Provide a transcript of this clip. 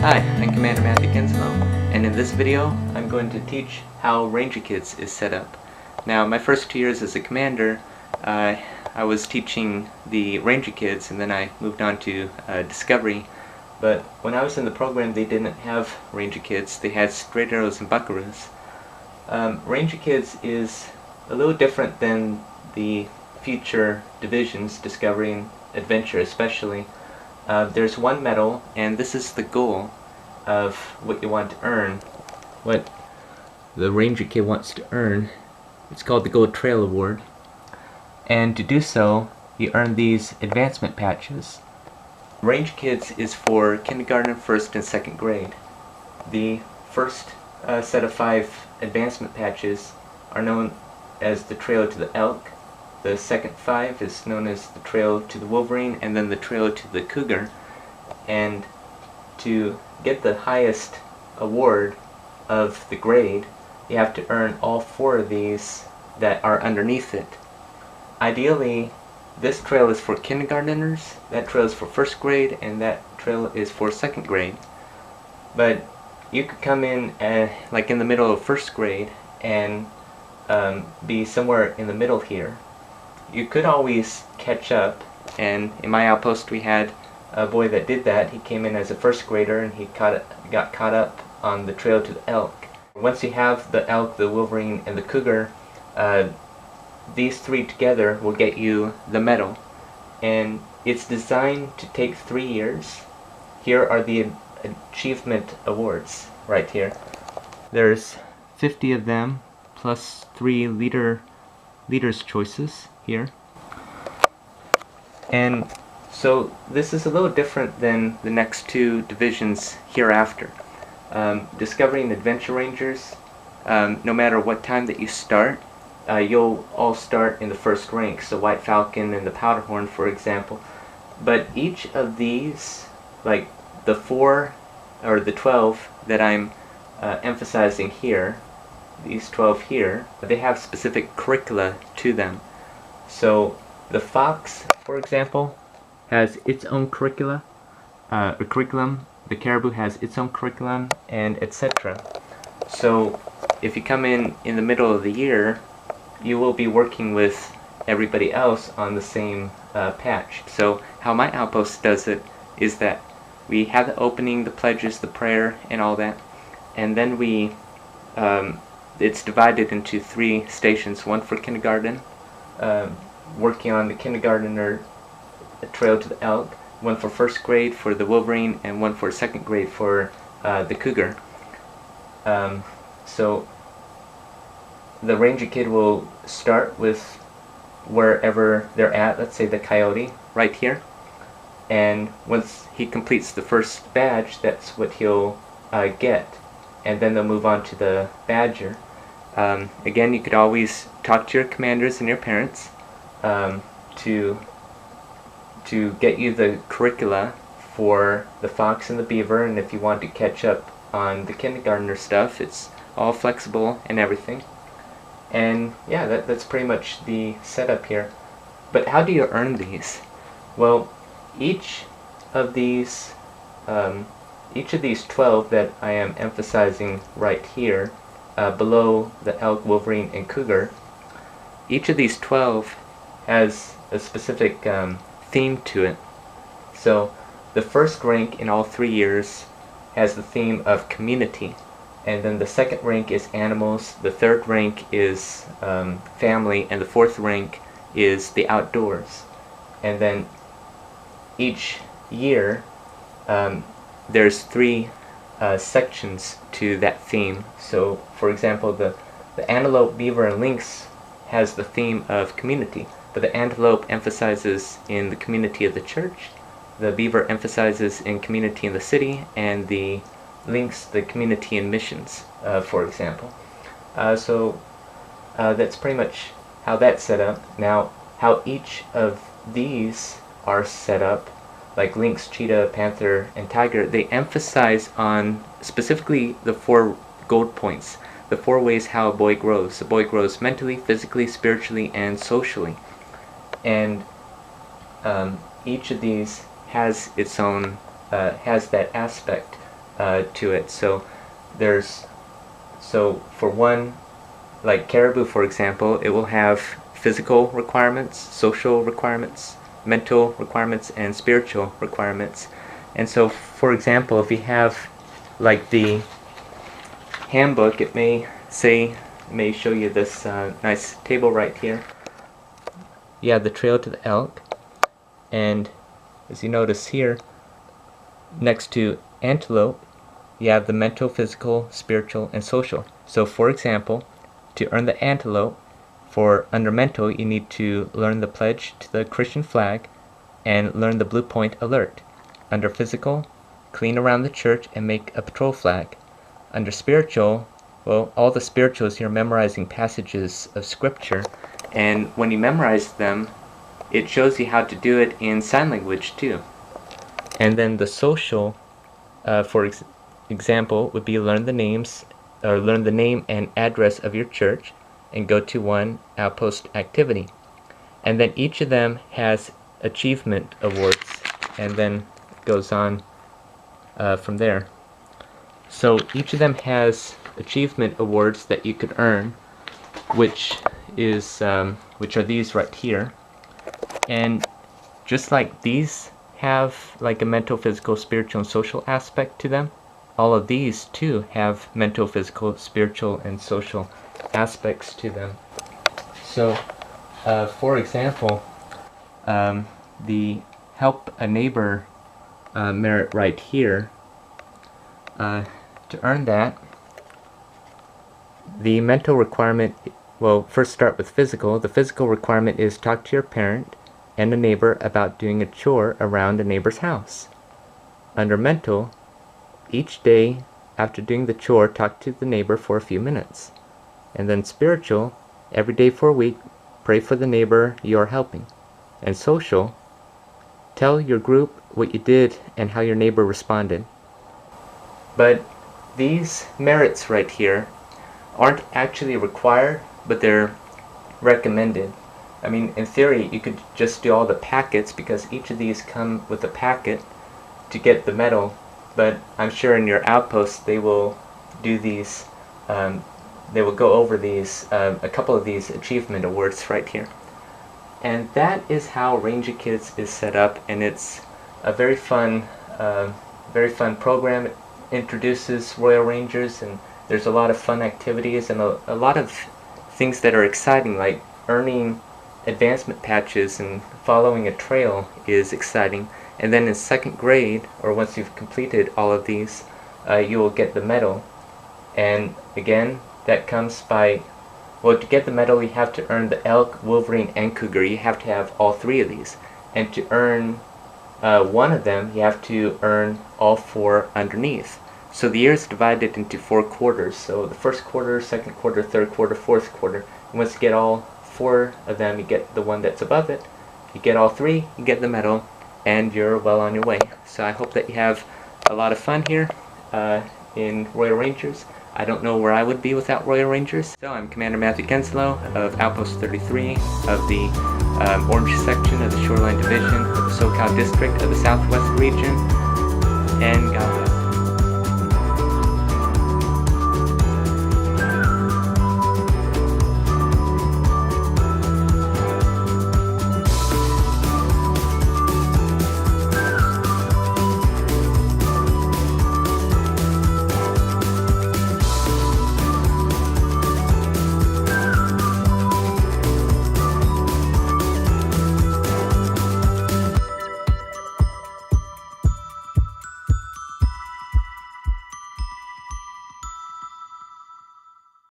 Hi, I'm Commander Matthew Kinslow, and in this video I'm going to teach how Ranger Kids is set up. Now, my first 2 years as a commander, I was teaching the Ranger Kids, and then I moved on to Discovery. But when I was in the program, they didn't have Ranger Kids. They had Straight Arrows and Buckaroos. Ranger Kids is a little different than the future divisions, Discovery and Adventure especially. There's one medal, and this is the goal of what you want to earn. What the Ranger Kid wants to earn. It's called the Gold Trail Award. And to do so, you earn these advancement patches. Ranger Kids is for kindergarten, 1st, and 2nd grade. The first set of 5 advancement patches are known as the Trail to the Elk. The second 5 is known as the Trail to the Wolverine, and then the Trail to the Cougar. And to get the highest award of the grade, you have to earn all 4 of these that are underneath it. Ideally, this trail is for kindergarteners, that trail is for 1st grade, and that trail is for 2nd grade. But you could come in like in the middle of 1st grade and be somewhere in the middle here. You could always catch up, and in my outpost we had a boy that did that. He came in as a 1st grader, and he got caught up on the Trail to the Elk. Once you have the elk, the wolverine, and the cougar, these 3 together will get you the medal. And it's designed to take 3 years. Here are the achievement awards right here. There's 50 of them, plus 3 leaders' choices here. And so this is a little different than the next 2 divisions hereafter. Discovery and Adventure Rangers, no matter what time that you start, you'll all start in the 1st rank, so White Falcon and the Powderhorn, for example. But each of these, like the 4 or the 12 that I'm emphasizing here, these 12 here, they have specific curricula to them. So the Fox, for example, has its own curricula, or curriculum. The Caribou has its own curriculum, and etc. So if you come in the middle of the year, you will be working with everybody else on the same patch. So how my outpost does it is that we have the opening, the pledges, the prayer, and all that, and then we it's divided into 3 stations. One for kindergarten, working on the kindergartner Trail to the Elk, one for 1st grade for the Wolverine, and one for 2nd grade for the Cougar. So the Ranger Kid will start with wherever they're at, let's say the Coyote, right here. And once he completes the 1st badge, that's what he'll get. And then they'll move on to the Badger. Again, you could always talk to your commanders and your parents to get you the curricula for the Fox and the Beaver, and if you want to catch up on the kindergartner stuff, it's all flexible and everything. And yeah, that's pretty much the setup here. But how do you earn these? Well, each of these 12 that I am emphasizing right here, below the Elk, Wolverine, and Cougar, each of these 12 has a specific theme to it. So the 1st rank in all 3 years has the theme of community, and then the 2nd rank is animals, the 3rd rank is family, and the 4th rank is the outdoors. And then each year there's 3 sections to that theme. So for example, the antelope, beaver, and lynx has the theme of community, but the antelope emphasizes in the community of the church, the beaver emphasizes in community in the city, and the lynx the community in missions, for example. So that's pretty much how that's set up. Now, how each of these are set up, like lynx, cheetah, panther, and tiger, they emphasize on specifically the 4 gold points, the 4 ways how a boy grows. A boy grows mentally, physically, spiritually, and socially. And each of these has its own, has that aspect to it. So for one, like caribou for example, it will have physical requirements, social requirements, mental requirements, and spiritual requirements. And so for example, if you have like the handbook, it may show you this nice table right here. You have the trail to the elk, and as you notice here, next to antelope, you have the mental, physical, spiritual, and social. So for example, to earn the antelope, under mental, you need to learn the pledge to the Christian flag and learn the blue point alert. Under physical, clean around the church and make a patrol flag. Under spiritual, well, all the spirituals, you're memorizing passages of scripture, and when you memorize them, it shows you how to do it in sign language too. And then the social, for example, would be learn the name and address of your church and go to one Outpost activity. And then each of them has achievement awards, and then goes on from there. So each of them has achievement awards that you could earn, which are these right here. And just like these have like a mental, physical, spiritual, and social aspect to them, all of these too have mental, physical, spiritual, and social aspects to them. So for example, the help a neighbor merit right here, to earn that, the mental requirement, well, first start with physical. The physical requirement is talk to your parent and a neighbor about doing a chore around a neighbor's house. Under mental, each day after doing the chore, talk to the neighbor for a few minutes. And then spiritual, every day for a week, pray for the neighbor you are helping. And social, tell your group what you did and how your neighbor responded. But these merits right here aren't actually required, but they're recommended. I mean, in theory, you could just do all the packets, because each of these come with a packet to get the medal, but I'm sure in your Outpost they will do these, they will go over these, a couple of these achievement awards right here. And that is how Ranger Kids is set up, and it's a very fun program. It introduces Royal Rangers, and there's a lot of fun activities and a lot of things that are exciting, like earning advancement patches and following a trail is exciting. And then in 2nd grade, or once you've completed all of these, you will get the medal. And again, that comes by, well, to get the medal you have to earn the elk, wolverine, and cougar. You have to have all 3 of these. And to earn one of them, you have to earn all 4 underneath. So the year is divided into 4 quarters. So the 1st quarter, 2nd quarter, 3rd quarter, 4th quarter. And once you get all 4 of them, you get the one that's above it. You get all 3, you get the medal, and you're well on your way. So I hope that you have a lot of fun here in Royal Rangers. I don't know where I would be without Royal Rangers. So I'm Commander Matthew Kenslow of Outpost 33 of the Orange section of the Shoreline Division of the SoCal District of the Southwest region. And God bless.